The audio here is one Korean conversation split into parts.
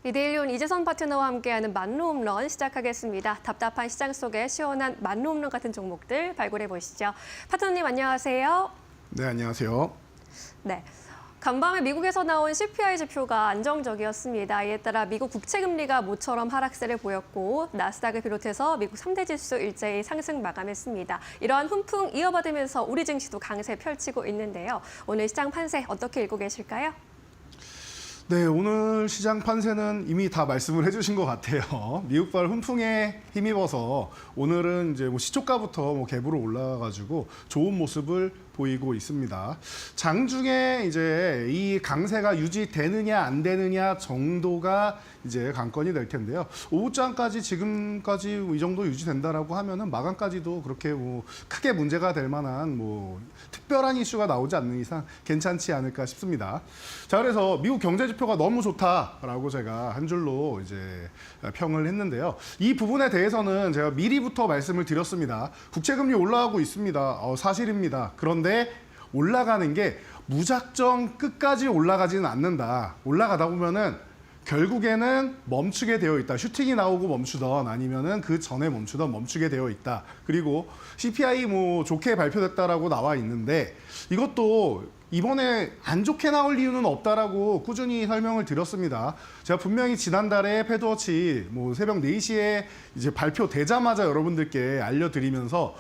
이데일리온 이재선 파트너와 함께하는 만루홈런 시작하겠습니다. 답답한 시장 속에 시원한 만루홈런 같은 종목들 발굴해 보시죠. 파트너님 안녕하세요. 네, 안녕하세요. 네. 간밤에 미국에서 나온 CPI 지표가 안정적이었습니다. 이에 따라 미국 국채금리가 모처럼 하락세를 보였고 나스닥을 비롯해서 미국 3대 지수 일제히 상승 마감했습니다. 이러한 훈풍 이어받으면서 우리 증시도 강세 펼치고 있는데요. 오늘 시장 판세 어떻게 읽고 계실까요? 네, 오늘 시장 판세는 이미 다 말씀을 해주신 것 같아요. 미국발 훈풍에 힘입어서 오늘은 이제 시초가부터 갭으로 올라가가지고 좋은 모습을 보이고 있습니다. 장중에 이제 이 강세가 유지되느냐 안 되느냐 정도가 이제 관건이 될 텐데요. 오후장까지 지금까지 이 정도 유지된다라고 하면은 마감까지도 그렇게 크게 문제가 될 만한 특별한 이슈가 나오지 않는 이상 괜찮지 않을까 싶습니다. 자, 그래서 미국 경제 지표가 너무 좋다라고 제가 한 줄로 이제 평을 했는데요. 이 부분에 대해서는 제가 미리부터 말씀을 드렸습니다. 국채금리 올라가고 있습니다. 사실입니다. 그런데 올라가는 게 무작정 끝까지 올라가지는 않는다. 올라가다 보면은 결국에는 멈추게 되어 있다. 슈팅이 나오고 멈추던 아니면은 그 전에 멈추던 멈추게 되어 있다. 그리고 CPI 좋게 발표됐다라고 나와 있는데 이것도 이번에 안 좋게 나올 이유는 없다라고 꾸준히 설명을 드렸습니다. 제가 분명히 지난달에 패드워치 새벽 4시에 이제 발표되자마자 여러분들께 알려드리면서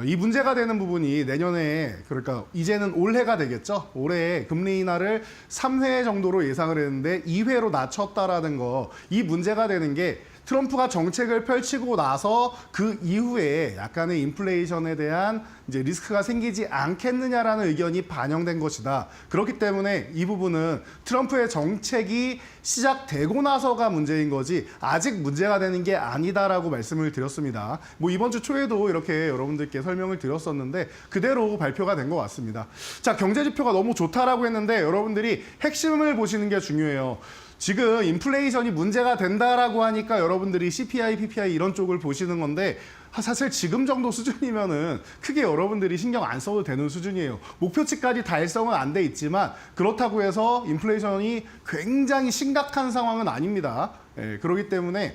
이 문제가 되는 부분이 내년에 그러니까 이제는 올해가 되겠죠. 올해 금리 인하를 3회 정도로 예상을 했는데 2회로 낮췄다라는 거. 이 문제가 되는 게 트럼프가 정책을 펼치고 나서 그 이후에 약간의 인플레이션에 대한 이제 리스크가 생기지 않겠느냐라는 의견이 반영된 것이다. 그렇기 때문에 이 부분은 트럼프의 정책이 시작되고 나서가 문제인 거지 아직 문제가 되는 게 아니다라고 말씀을 드렸습니다. 이번 주 초에도 이렇게 여러분들께 설명을 드렸었는데 그대로 발표가 된 것 같습니다. 자, 경제 지표가 너무 좋다라고 했는데 여러분들이 핵심을 보시는 게 중요해요. 지금 인플레이션이 문제가 된다라고 하니까 여러분들이 CPI, PPI 이런 쪽을 보시는 건데 사실 지금 정도 수준이면은 크게 여러분들이 신경 안 써도 되는 수준이에요. 목표치까지 달성은 안 돼 있지만 그렇다고 해서 인플레이션이 굉장히 심각한 상황은 아닙니다. 예, 그렇기 때문에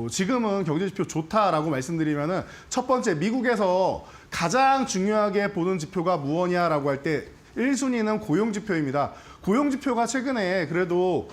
지금은 경제지표 좋다라고 말씀드리면은 첫 번째 미국에서 가장 중요하게 보는 지표가 무엇이냐라고 할 때 1순위는 고용지표입니다. 고용지표가 최근에 그래도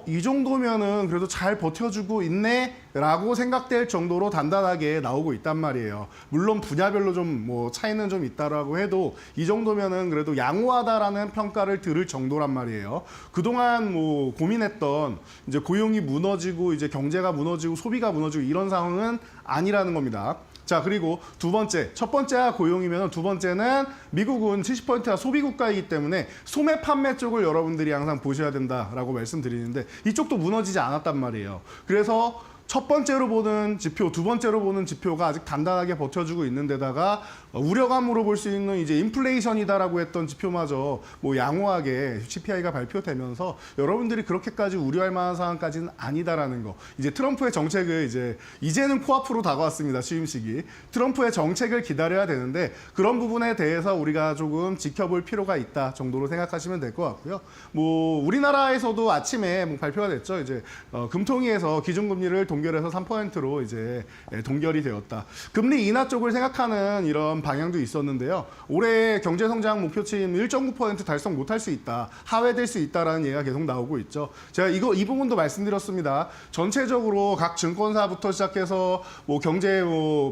이 정도면은 그래도 잘 버텨주고 있네 라고 생각될 정도로 단단하게 나오고 있단 말이에요. 물론 분야별로 좀 차이는 좀 있다라고 해도 이 정도면은 그래도 양호하다라는 평가를 들을 정도란 말이에요. 그동안 고민했던 이제 고용이 무너지고 이제 경제가 무너지고 소비가 무너지고 이런 상황은 아니라는 겁니다. 자, 그리고 두 번째, 첫 번째가 고용이면 두 번째는 미국은 70%가 소비 국가이기 때문에 소매 판매 쪽을 여러분들이 항상 보셔야 된다라고 말씀드리는데 이쪽도 무너지지 않았단 말이에요. 그래서 첫 번째로 보는 지표, 두 번째로 보는 지표가 아직 단단하게 버텨주고 있는 데다가 우려감으로 볼 수 있는 이제 인플레이션이다라고 했던 지표마저 양호하게 CPI가 발표되면서 여러분들이 그렇게까지 우려할 만한 상황까지는 아니다라는 거. 이제 트럼프의 정책을 이제는 코앞으로 다가왔습니다. 취임식이. 트럼프의 정책을 기다려야 되는데 그런 부분에 대해서 우리가 조금 지켜볼 필요가 있다 정도로 생각하시면 될 것 같고요. 우리나라에서도 아침에 발표가 됐죠. 이제 금통위에서 기준금리를 동결해서 3%로 이제 동결이 되었다. 금리 인하 쪽을 생각하는 이런 방향도 있었는데요. 올해 경제성장 목표치인 1.9% 달성 못할 수 있다. 하회될 수 있다라는 얘기가 계속 나오고 있죠. 제가 이 부분도 말씀드렸습니다. 전체적으로 각 증권사부터 시작해서 경제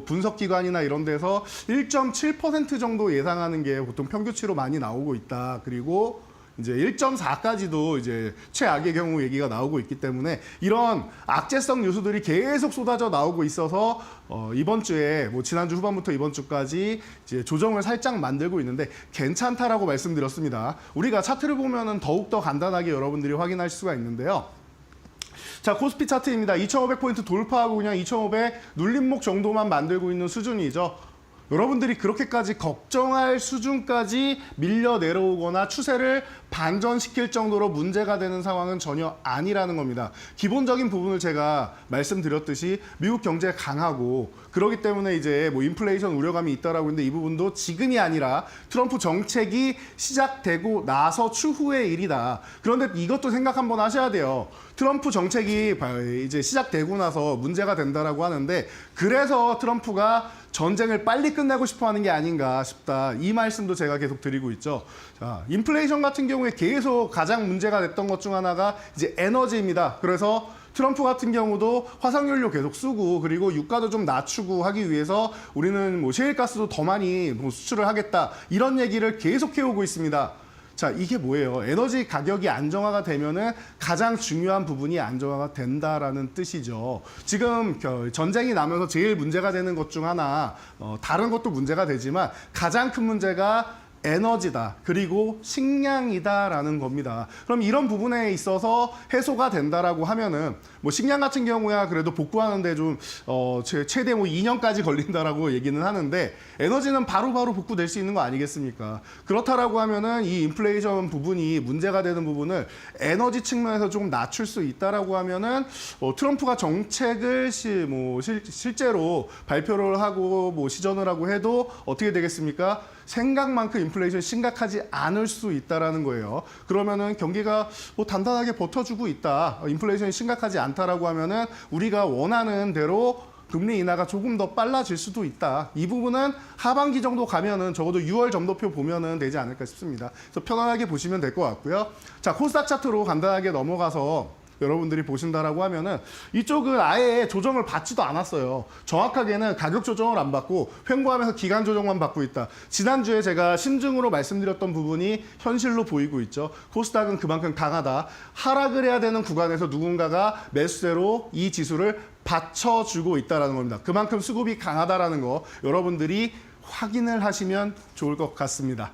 분석기관이나 이런 데서 1.7% 정도 예상하는 게 보통 평균치로 많이 나오고 있다. 그리고 이제 1.4까지도 이제 최악의 경우 얘기가 나오고 있기 때문에 이런 악재성 요소들이 계속 쏟아져 나오고 있어서 이번 주에 지난주 후반부터 이번 주까지 이제 조정을 살짝 만들고 있는데 괜찮다라고 말씀드렸습니다. 우리가 차트를 보면은 더욱더 간단하게 여러분들이 확인할 수가 있는데요. 자, 코스피 차트입니다. 2,500포인트 돌파하고 그냥 2,500 눌림목 정도만 만들고 있는 수준이죠. 여러분들이 그렇게까지 걱정할 수준까지 밀려 내려오거나 추세를 반전시킬 정도로 문제가 되는 상황은 전혀 아니라는 겁니다. 기본적인 부분을 제가 말씀드렸듯이 미국 경제 강하고 그렇기 때문에 이제 뭐 인플레이션 우려감이 있다라고 했는데 이 부분도 지금이 아니라 트럼프 정책이 시작되고 나서 추후의 일이다. 그런데 이것도 생각 한번 하셔야 돼요. 트럼프 정책이 이제 시작되고 나서 문제가 된다라고 하는데 그래서 트럼프가 전쟁을 빨리 끝내고 싶어 하는 게 아닌가 싶다. 이 말씀도 제가 계속 드리고 있죠. 자, 인플레이션 같은 경우에 계속 가장 문제가 됐던 것 중 하나가 이제 에너지입니다. 그래서 트럼프 같은 경우도 화석연료 계속 쓰고 그리고 유가도 좀 낮추고 하기 위해서 우리는 뭐 셰일가스도 더 많이 뭐 수출을 하겠다. 이런 얘기를 계속 해오고 있습니다. 자, 이게 뭐예요? 에너지 가격이 안정화가 되면은 가장 중요한 부분이 안정화가 된다라는 뜻이죠. 지금 전쟁이 나면서 제일 문제가 되는 것 중 하나, 다른 것도 문제가 되지만 가장 큰 문제가 에너지다. 그리고 식량이다라는 겁니다. 그럼 이런 부분에 있어서 해소가 된다라고 하면은 뭐 식량 같은 경우야 그래도 복구하는데 좀 최대 뭐 2년까지 걸린다라고 얘기는 하는데 에너지는 바로바로 복구될 수 있는 거 아니겠습니까? 그렇다라고 하면은 이 인플레이션 부분이 문제가 되는 부분을 에너지 측면에서 조금 낮출 수 있다라고 하면은 트럼프가 정책을 실제로 발표를 하고 뭐 시전을 하고 해도 어떻게 되겠습니까? 생각만큼 인플레이션이 심각하지 않을 수 있다라는 거예요. 그러면은 경기가 뭐 단단하게 버텨주고 있다. 인플레이션이 심각하지 않다라고 하면은 우리가 원하는 대로 금리 인하가 조금 더 빨라질 수도 있다. 이 부분은 하반기 정도 가면은 적어도 6월 점도표 보면은 되지 않을까 싶습니다. 그래서 편안하게 보시면 될 것 같고요. 자, 코스닥 차트로 간단하게 넘어가서 여러분들이 보신다라고 하면은 이쪽은 아예 조정을 받지도 않았어요. 정확하게는 가격 조정을 안 받고 횡보하면서 기간 조정만 받고 있다. 지난주에 제가 심증으로 말씀드렸던 부분이 현실로 보이고 있죠. 코스닥은 그만큼 강하다. 하락을 해야 되는 구간에서 누군가가 매수세로 이 지수를 받쳐주고 있다는 겁니다. 그만큼 수급이 강하다라는 거 여러분들이 확인을 하시면 좋을 것 같습니다.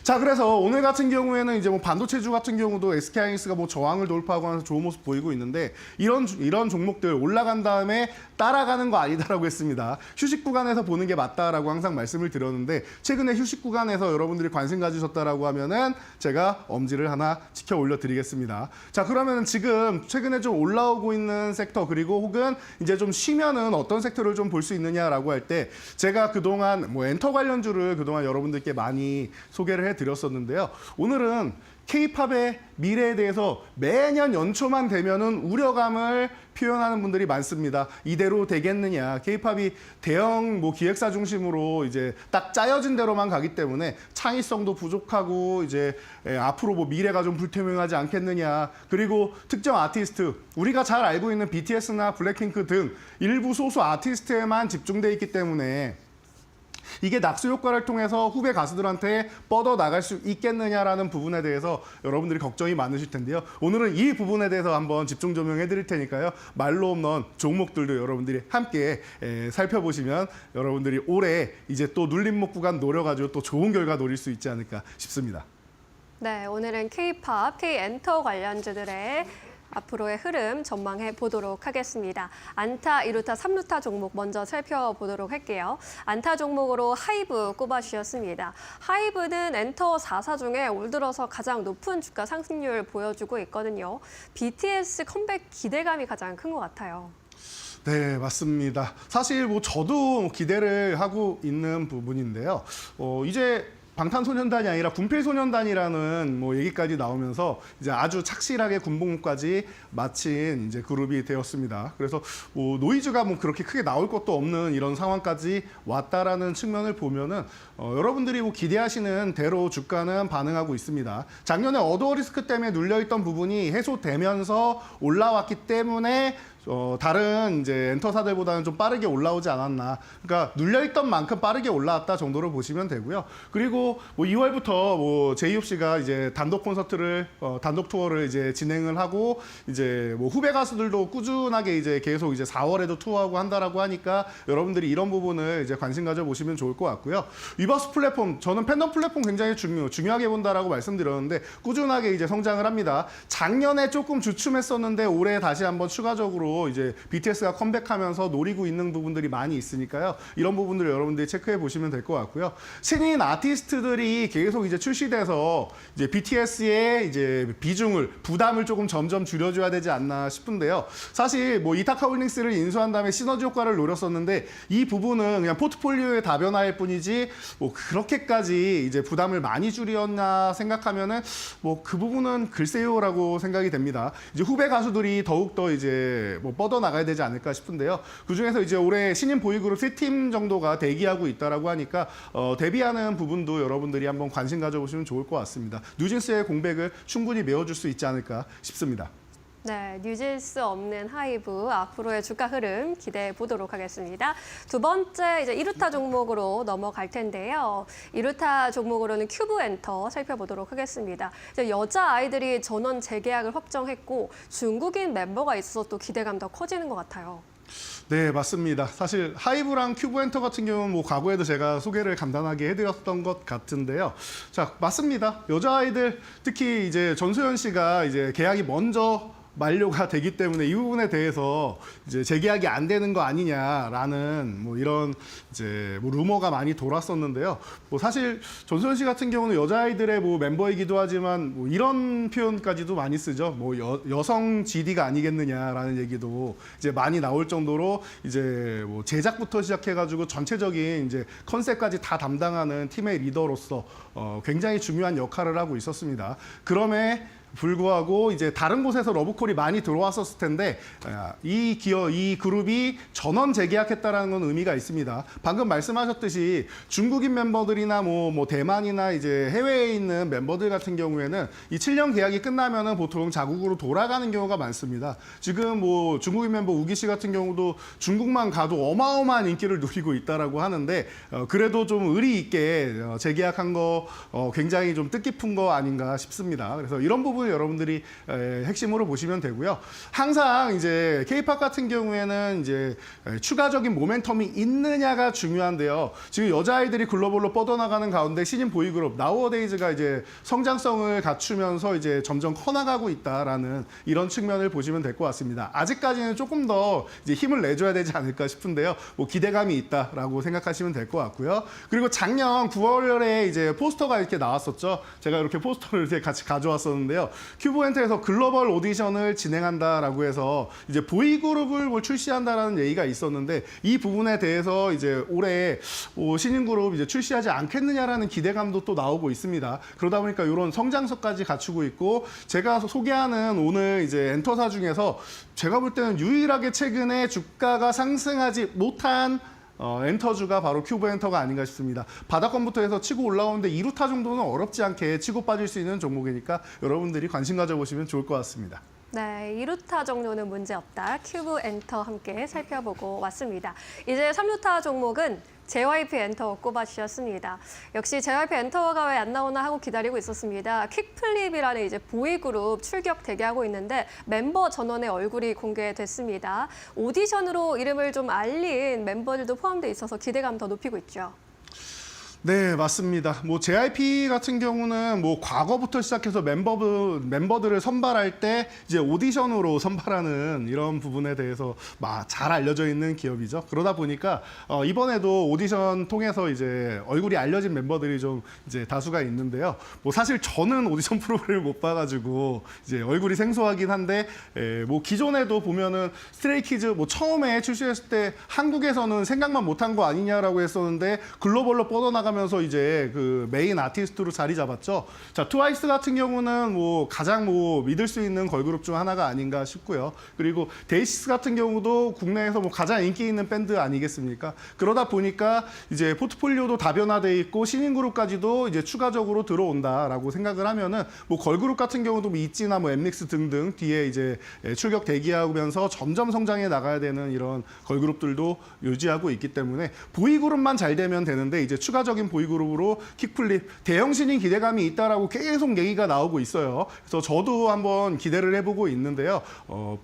자, 그래서 오늘 같은 경우에는 이제 뭐 반도체주 같은 경우도 SK하이닉스가 뭐 저항을 돌파하고 하면서 좋은 모습 보이고 있는데 이런 종목들 올라간 다음에 따라가는 거 아니다라고 했습니다. 휴식 구간에서 보는 게 맞다라고 항상 말씀을 드렸는데 최근에 휴식 구간에서 여러분들이 관심 가지셨다라고 하면은 제가 엄지를 하나 치켜 올려 드리겠습니다. 자, 그러면은 지금 최근에 좀 올라오고 있는 섹터 그리고 혹은 이제 좀 쉬면은 어떤 섹터를 좀 볼 수 있느냐라고 할 때 제가 그동안 뭐 엔터 관련주를 그동안 여러분들께 많이 소개를 해드렸었는데요. 오늘은 K-팝의 미래에 대해서 매년 연초만 되면은 우려감을 표현하는 분들이 많습니다. 이대로 되겠느냐? K-팝이 대형 뭐 기획사 중심으로 이제 딱 짜여진 대로만 가기 때문에 창의성도 부족하고 이제 앞으로 뭐 미래가 좀 불투명하지 않겠느냐? 그리고 특정 아티스트 우리가 잘 알고 있는 BTS나 블랙핑크 등 일부 소수 아티스트에만 집중돼 있기 때문에 이게 낙수 효과를 통해서 후배 가수들한테 뻗어 나갈 수 있겠느냐라는 부분에 대해서 여러분들이 걱정이 많으실 텐데요. 오늘은 이 부분에 대해서 한번 집중 조명해 드릴 테니까요. 말로 없는 종목들도 여러분들이 함께 살펴보시면 여러분들이 올해 이제 또 눌림목 구간 노려가지고 또 좋은 결과 노릴 수 있지 않을까 싶습니다. 네, 오늘은 K-팝, K-엔터 관련주들의 앞으로의 흐름 전망해 보도록 하겠습니다. 안타, 2루타, 3루타 종목 먼저 살펴보도록 할게요. 안타 종목으로 하이브 꼽아주셨습니다. 하이브는 엔터 4사 중에 올 들어서 가장 높은 주가 상승률 보여주고 있거든요. BTS 컴백 기대감이 가장 큰 것 같아요. 네, 맞습니다. 사실 뭐 저도 기대를 하고 있는 부분인데요. 이제 방탄소년단이 아니라 군필소년단이라는 뭐 얘기까지 나오면서 이제 아주 착실하게 군복무까지 마친 이제 그룹이 되었습니다. 그래서 뭐 노이즈가 뭐 그렇게 크게 나올 것도 없는 이런 상황까지 왔다라는 측면을 보면은 여러분들이 뭐 기대하시는 대로 주가는 반응하고 있습니다. 작년에 어도어 리스크 때문에 눌려있던 부분이 해소되면서 올라왔기 때문에 다른 이제 엔터사들보다는 좀 빠르게 올라오지 않았나. 그러니까 눌려있던 만큼 빠르게 올라왔다 정도로 보시면 되고요. 그리고 뭐 2월부터 뭐 제이홉 씨가 이제 단독 콘서트를 단독 투어를 이제 진행을 하고 이제 뭐 후배 가수들도 꾸준하게 이제 계속 이제 4월에도 투어하고 한다라고 하니까 여러분들이 이런 부분을 이제 관심 가져 보시면 좋을 것 같고요. 위버스 플랫폼 저는 팬덤 플랫폼 굉장히 중요하게 본다라고 말씀드렸는데 꾸준하게 이제 성장을 합니다. 작년에 조금 주춤했었는데 올해 다시 한번 추가적으로 시즌으로 이제 BTS가 컴백하면서 노리고 있는 부분들이 많이 있으니까요. 이런 부분들을 여러분들이 체크해 보시면 될 것 같고요. 신인 아티스트들이 계속 이제 출시돼서 이제 BTS의 이제 부담을 조금 점점 줄여줘야 되지 않나 싶은데요. 사실 뭐 이타카 홀딩스를 인수한 다음에 시너지 효과를 노렸었는데 이 부분은 그냥 포트폴리오의 다변화일 뿐이지 뭐 그렇게까지 이제 부담을 많이 줄였나 생각하면은 뭐 그 부분은 글쎄요라고 생각이 됩니다. 이제 후배 가수들이 더욱더 이제 뭐 뻗어 나가야 되지 않을까 싶은데요. 그 중에서 이제 올해 신인 보이그룹 3팀 정도가 대기하고 있다라고 하니까 데뷔하는 부분도 여러분들이 한번 관심 가져보시면 좋을 것 같습니다. 뉴진스의 공백을 충분히 메워줄 수 있지 않을까 싶습니다. 네, 뉴진스 없는 하이브 앞으로의 주가 흐름 기대해 보도록 하겠습니다. 두 번째 이제 이루타 종목으로 넘어갈 텐데요. 이루타 종목으로는 큐브 엔터 살펴보도록 하겠습니다. 이제 여자 아이들이 전원 재계약을 확정했고 중국인 멤버가 있어서 또 기대감 더 커지는 것 같아요. 네, 맞습니다. 사실 하이브랑 큐브엔터 같은 경우는 뭐 과거에도 제가 소개를 간단하게 해드렸던 것 같은데요. 자, 맞습니다. 여자아이들 특히 이제 전소연 씨가 이제 계약이 먼저 만료가 되기 때문에 이 부분에 대해서 이제 재계약이 안 되는 거 아니냐라는 뭐 이런 이제 뭐 루머가 많이 돌았었는데요. 뭐 사실 전소연 씨 같은 경우는 여자아이들의 뭐 멤버이기도 하지만 뭐 이런 표현까지도 많이 쓰죠. 뭐 여성 GD가 아니겠느냐라는 얘기도 이제 많이 나올 정도로 이제 뭐 제작부터 시작해가지고 전체적인 이제 컨셉까지 다 담당하는 팀의 리더로서 굉장히 중요한 역할을 하고 있었습니다. 그럼에 불구하고 이제 다른 곳에서 러브콜이 많이 들어왔었을 텐데 이 그룹이 전원 재계약했다라는 건 의미가 있습니다. 방금 말씀하셨듯이 중국인 멤버들이나 뭐 대만이나 이제 해외에 있는 멤버들 같은 경우에는 이 7년 계약이 끝나면은 보통 자국으로 돌아가는 경우가 많습니다. 지금 뭐 중국인 멤버 우기 씨 같은 경우도 중국만 가도 어마어마한 인기를 누리고 있다라고 하는데 그래도 좀 의리 있게 재계약한 거 굉장히 좀 뜻깊은 거 아닌가 싶습니다. 그래서 이런 부분 여러분들이 핵심으로 보시면 되고요. 항상 이제 K-팝 같은 경우에는 이제 추가적인 모멘텀이 있느냐가 중요한데요. 지금 여자아이들이 글로벌로 뻗어나가는 가운데 신인 보이그룹 나우어데이즈가 이제 성장성을 갖추면서 이제 점점 커나가고 있다라는 이런 측면을 보시면 될 것 같습니다. 아직까지는 조금 더 이제 힘을 내줘야 되지 않을까 싶은데요. 뭐 기대감이 있다라고 생각하시면 될 것 같고요. 그리고 작년 9월에 이제 포스터가 이렇게 나왔었죠. 제가 이렇게 포스터를 이렇게 같이 가져왔었는데요. 큐브엔터에서 글로벌 오디션을 진행한다라고 해서 이제 보이그룹을 뭐 출시한다라는 얘기가 있었는데 이 부분에 대해서 이제 올해 신인 그룹 이제 출시하지 않겠느냐라는 기대감도 또 나오고 있습니다. 그러다 보니까 이런 성장성까지 갖추고 있고 제가 소개하는 오늘 이제 엔터사 중에서 제가 볼 때는 유일하게 최근에 주가가 상승하지 못한 엔터주가 바로 큐브 엔터가 아닌가 싶습니다. 바닥권부터 해서 치고 올라오는데 2루타 정도는 어렵지 않게 치고 빠질 수 있는 종목이니까 여러분들이 관심 가져보시면 좋을 것 같습니다. 네, 2루타 정도는 문제없다. 큐브 엔터 함께 살펴보고 왔습니다. 이제 3루타 종목은 JYP 엔터 꼽아주셨습니다. 역시 JYP 엔터가 왜 안 나오나 하고 기다리고 있었습니다. 퀵플립이라는 이제 보이그룹 출격 대기하고 있는데 멤버 전원의 얼굴이 공개됐습니다. 오디션으로 이름을 좀 알린 멤버들도 포함되어 있어서 기대감 더 높이고 있죠. 네, 맞습니다. 뭐 JYP 같은 경우는 뭐 과거부터 시작해서 멤버들을 선발할 때 이제 오디션으로 선발하는 이런 부분에 대해서 잘 알려져 있는 기업이죠. 그러다 보니까 이번에도 오디션 통해서 이제 얼굴이 알려진 멤버들이 좀 이제 다수가 있는데요. 뭐 사실 저는 오디션 프로그램을 못 봐가지고 이제 얼굴이 생소하긴 한데 뭐 기존에도 보면은 스트레이키즈 뭐 처음에 출시했을 때 한국에서는 생각만 못한 거 아니냐라고 했었는데 글로벌로 뻗어나가 면서 이제 그 메인 아티스트로 자리 잡았죠. 자, 트와이스 같은 경우는 뭐 가장 뭐 믿을 수 있는 걸그룹 중 하나가 아닌가 싶고요. 그리고 데이시스 같은 경우도 국내에서 뭐 가장 인기 있는 밴드 아니겠습니까? 그러다 보니까 이제 포트폴리오도 다변화돼 있고 신인 그룹까지도 이제 추가적으로 들어온다라고 생각을 하면은 뭐 걸그룹 같은 경우도 뭐 있지나 뭐 엠닉스 등등 뒤에 이제 출격 대기하면서 점점 성장해 나가야 되는 이런 걸그룹들도 유지하고 있기 때문에 보이그룹만 잘 되면 되는데 이제 추가적인 추가적인 보이그룹으로 킥플립 대형 신인 기대감이 있다라고 계속 얘기가 나오고 있어요. 그래서 저도 한번 기대를 해보고 있는데요.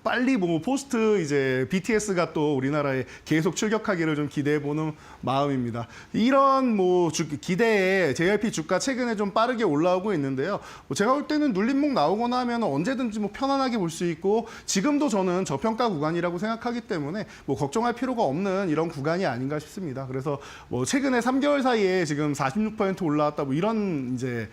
빨리 뭐 포스트 이제 BTS가 또 우리나라에 계속 출격하기를 좀 기대해보는 마음입니다. 이런 뭐 기대에 JYP 주가 최근에 좀 빠르게 올라오고 있는데요. 제가 볼 때는 눌림목 나오거나 하면 언제든지 뭐 편안하게 볼 수 있고 지금도 저는 저평가 구간이라고 생각하기 때문에 뭐 걱정할 필요가 없는 이런 구간이 아닌가 싶습니다. 그래서 뭐 최근에 3개월 사이에 지금 46% 올라왔다 뭐 이런 이제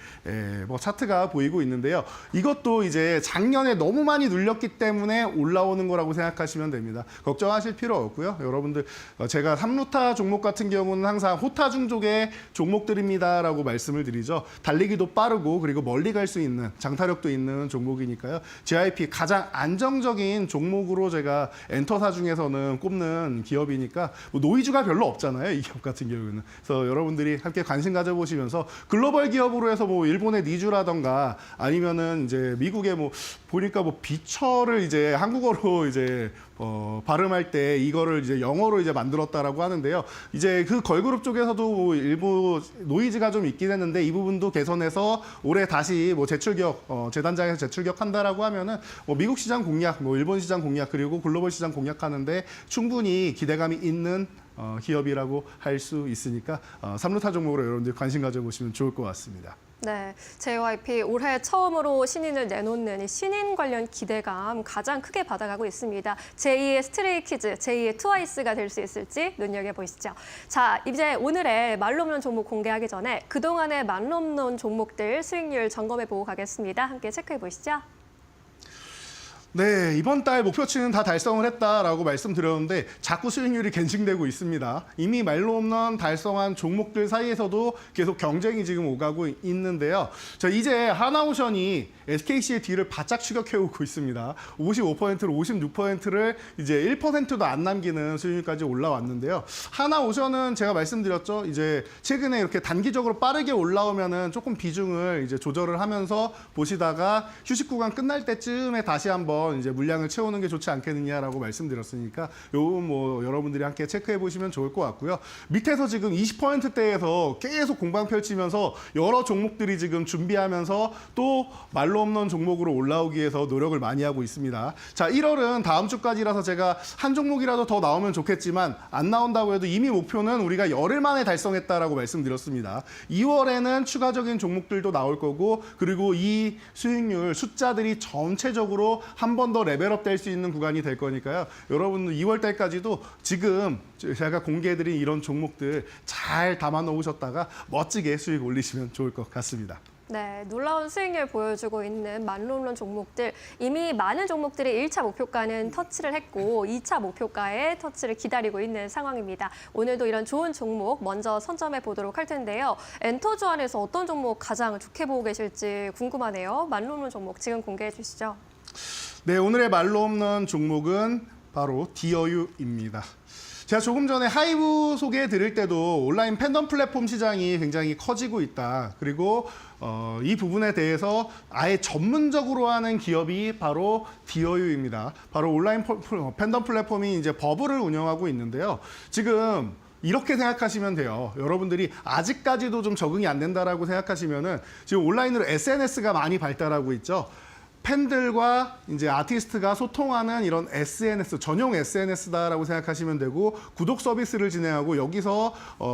뭐 차트가 보이고 있는데요. 이것도 이제 작년에 너무 많이 눌렸기 때문에 올라오는 거라고 생각하시면 됩니다. 걱정하실 필요 없고요. 여러분들 제가 3루타 종목 같은 경우는 항상 호타 중족의 종목들입니다라고 말씀을 드리죠. 달리기도 빠르고 그리고 멀리 갈 수 있는 장타력도 있는 종목이니까요. JYP 가장 안정적인 종목으로 제가 엔터사 중에서는 꼽는 기업이니까 뭐 노이즈가 별로 없잖아요. 이 기업 같은 경우는. 그래서 여러분들이 함께 관심 가져보시면서 글로벌 기업으로 해서 뭐 일본의 니주라던가 아니면은 이제 미국의 뭐 보니까 뭐 비처를 이제 한국어로 이제 발음할 때 이거를 이제 영어로 이제 만들었다라고 하는데요. 이제 그 걸그룹 쪽에서도 뭐 일부 노이즈가 좀 있긴 했는데 이 부분도 개선해서 올해 다시 뭐 재출격, 재단장에서 재출격한다라고 하면은 뭐 미국 시장 공략, 뭐 일본 시장 공략 그리고 글로벌 시장 공략하는데 충분히 기대감이 있는 기업이라고 할 수 있으니까 3루타 종목으로 여러분들 관심 가져보시면 좋을 것 같습니다. 네, JYP 올해 처음으로 신인을 내놓는 이 신인 관련 기대감 가장 크게 받아가고 있습니다. 제2의 스트레이키즈, 제2의 트와이스가 될 수 있을지 눈여겨보시죠. 자, 이제 오늘의 말로 없는 종목 공개하기 전에 그동안의 말로 없는 종목들 수익률 점검해보고 가겠습니다. 함께 체크해보시죠. 네, 이번 달 목표치는 다 달성을 했다라고 말씀드렸는데 자꾸 수익률이 갱신되고 있습니다. 이미 말로 없는 달성한 종목들 사이에서도 계속 경쟁이 지금 오가고 있는데요. 자, 이제 하나오션이 SKC의 뒤를 바짝 추격해오고 있습니다. 55%로 56%를 이제 1%도 안 남기는 수익률까지 올라왔는데요. 하나오션은 제가 말씀드렸죠. 이제 최근에 이렇게 단기적으로 빠르게 올라오면은 조금 비중을 이제 조절을 하면서 보시다가 휴식 구간 끝날 때쯤에 다시 한번 이제 물량을 채우는 게 좋지 않겠느냐라고 말씀드렸으니까 요건 뭐 여러분들이 함께 체크해 보시면 좋을 것 같고요. 밑에서 지금 20%대에서 계속 공방 펼치면서 여러 종목들이 지금 준비하면서 또 말로 없는 종목으로 올라오기 위해서 노력을 많이 하고 있습니다. 자, 1월은 다음 주까지라서 제가 한 종목이라도 더 나오면 좋겠지만 안 나온다고 해도 이미 목표는 우리가 열흘 만에 달성했다라고 말씀드렸습니다. 2월에는 추가적인 종목들도 나올 거고 그리고 이 수익률 숫자들이 전체적으로 한 번 더 레벨업 될 수 있는 구간이 될 거니까요. 여러분들 2월 달까지도 지금 제가 공개해드린 이런 종목들 잘 담아 놓으셨다가 멋지게 수익 올리시면 좋을 것 같습니다. 네, 놀라운 수익률 보여주고 있는 만론론 종목들. 이미 많은 종목들이 1차 목표가는 터치를 했고 2차 목표가에 터치를 기다리고 있는 상황입니다. 오늘도 이런 좋은 종목 먼저 선점해 보도록 할 텐데요. 엔터주 안에서 어떤 종목 가장 좋게 보고 계실지 궁금하네요. 만론론 종목 지금 공개해 주시죠. 네, 오늘의 말로 없는 종목은 바로 디어유입니다. 제가 조금 전에 하이브 소개해 드릴 때도 온라인 팬덤 플랫폼 시장이 굉장히 커지고 있다. 그리고 이 부분에 대해서 아예 전문적으로 하는 기업이 바로 디어유입니다. 바로 온라인 팬덤 플랫폼이 이제 버블을 운영하고 있는데요. 지금 이렇게 생각하시면 돼요. 여러분들이 아직까지도 좀 적응이 안 된다라고 생각하시면은 지금 온라인으로 SNS가 많이 발달하고 있죠. 팬들과 이제 아티스트가 소통하는 이런 SNS, 전용 SNS다라고 생각하시면 되고 구독 서비스를 진행하고 여기서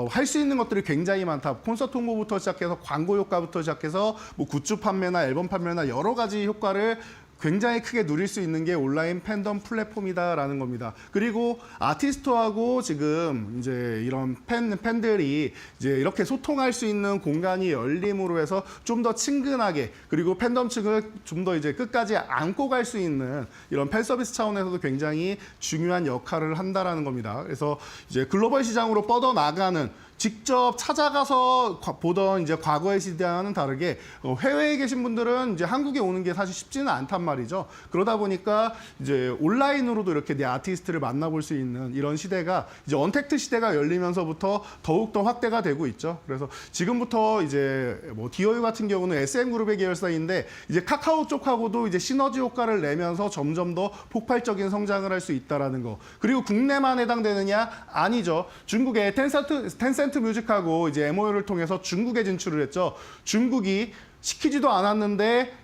할 수 있는 것들이 굉장히 많다. 콘서트 홍보부터 시작해서 광고 효과부터 시작해서 뭐 굿즈 판매나 앨범 판매나 여러 가지 효과를 굉장히 크게 누릴 수 있는 게 온라인 팬덤 플랫폼이다라는 겁니다. 그리고 아티스트하고 지금 이제 이런 팬들이 이제 이렇게 소통할 수 있는 공간이 열림으로 해서 좀 더 친근하게 그리고 팬덤 측을 좀 더 이제 끝까지 안고 갈 수 있는 이런 팬 서비스 차원에서도 굉장히 중요한 역할을 한다라는 겁니다. 그래서 이제 글로벌 시장으로 뻗어 나가는 직접 찾아가서 보던 이제 과거의 시대와는 다르게 해외에 계신 분들은 이제 한국에 오는 게 사실 쉽지는 않단 말이죠. 그러다 보니까 이제 온라인으로도 이렇게 내 아티스트를 만나볼 수 있는 이런 시대가 이제 언택트 시대가 열리면서부터 더욱더 확대가 되고 있죠. 그래서 지금부터 이제 뭐 디어유 같은 경우는 SM그룹의 계열사인데 이제 카카오 쪽하고도 이제 시너지 효과를 내면서 점점 더 폭발적인 성장을 할 수 있다라는 거. 그리고 국내만 해당되느냐? 아니죠. 중국의 텐센트 텐센트 뮤직하고 이제 MOU를 통해서 중국에 진출을 했죠. 중국이 시키지도 않았는데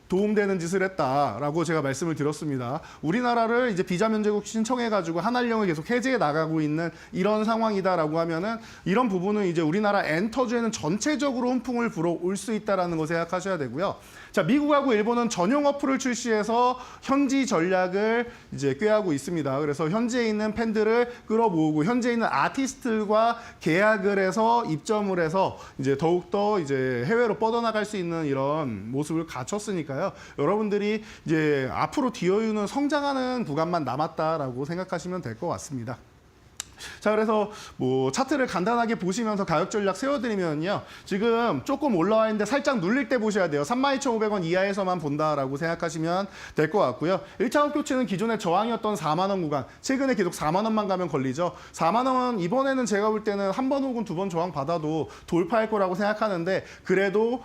도움되는 짓을 했다라고 제가 말씀을 드렸습니다. 우리나라를 이제 비자 면제국 신청해가지고 한한령을 계속 해제해 나가고 있는 이런 상황이다라고 하면은 이런 부분은 이제 우리나라 엔터주에는 전체적으로 훈풍을 불어올 수 있다라는 거 생각하셔야 되고요. 자, 미국하고 일본은 전용 어플을 출시해서 현지 전략을 이제 꾀하고 있습니다. 그래서 현지에 있는 팬들을 끌어모으고 현지에 있는 아티스트들과 계약을 해서 입점을 해서 이제 더욱더 이제 해외로 뻗어나갈 수 있는 이런 모습을 갖췄으니까요. 여러분들이 이제 앞으로 디어유는 성장하는 구간만 남았다라고 생각하시면 될 것 같습니다. 자, 그래서 뭐 차트를 간단하게 보시면서 가격 전략 세워드리면요. 지금 조금 올라와 있는데 살짝 눌릴 때 보셔야 돼요. 32,500원 이하에서만 본다라고 생각하시면 될 것 같고요. 1차 목표치는 기존의 저항이었던 4만 원 구간. 최근에 계속 4만 원만 가면 걸리죠. 4만 원 이번에는 제가 볼 때는 한 번 혹은 두 번 저항 받아도 돌파할 거라고 생각하는데 그래도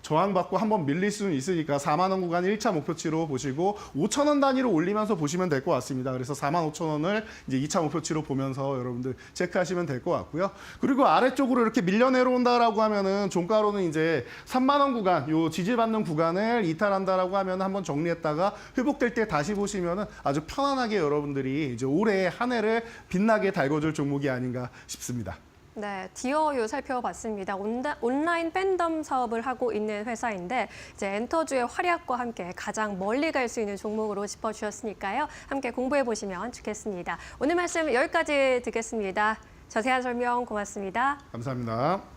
저항받고 한번 밀릴 수는 있으니까 4만 원 구간 1차 목표치로 보시고 5천 원 단위로 올리면서 보시면 될 것 같습니다. 그래서 4만 5천 원을 이제 2차 목표치로 보면서 여러분들 체크하시면 될 것 같고요. 그리고 아래쪽으로 이렇게 밀려 내려온다라고 하면은 종가로는 이제 3만 원 구간, 요 지지받는 구간을 이탈한다라고 하면 한번 정리했다가 회복될 때 다시 보시면은 아주 편안하게 여러분들이 이제 올해 한 해를 빛나게 달궈줄 종목이 아닌가 싶습니다. 네, 디어유 살펴봤습니다. 온라인 팬덤 사업을 하고 있는 회사인데 이제 엔터주의 활약과 함께 가장 멀리 갈 수 있는 종목으로 짚어주셨으니까요. 함께 공부해 보시면 좋겠습니다. 오늘 말씀 여기까지 듣겠습니다. 자세한 설명 고맙습니다. 감사합니다.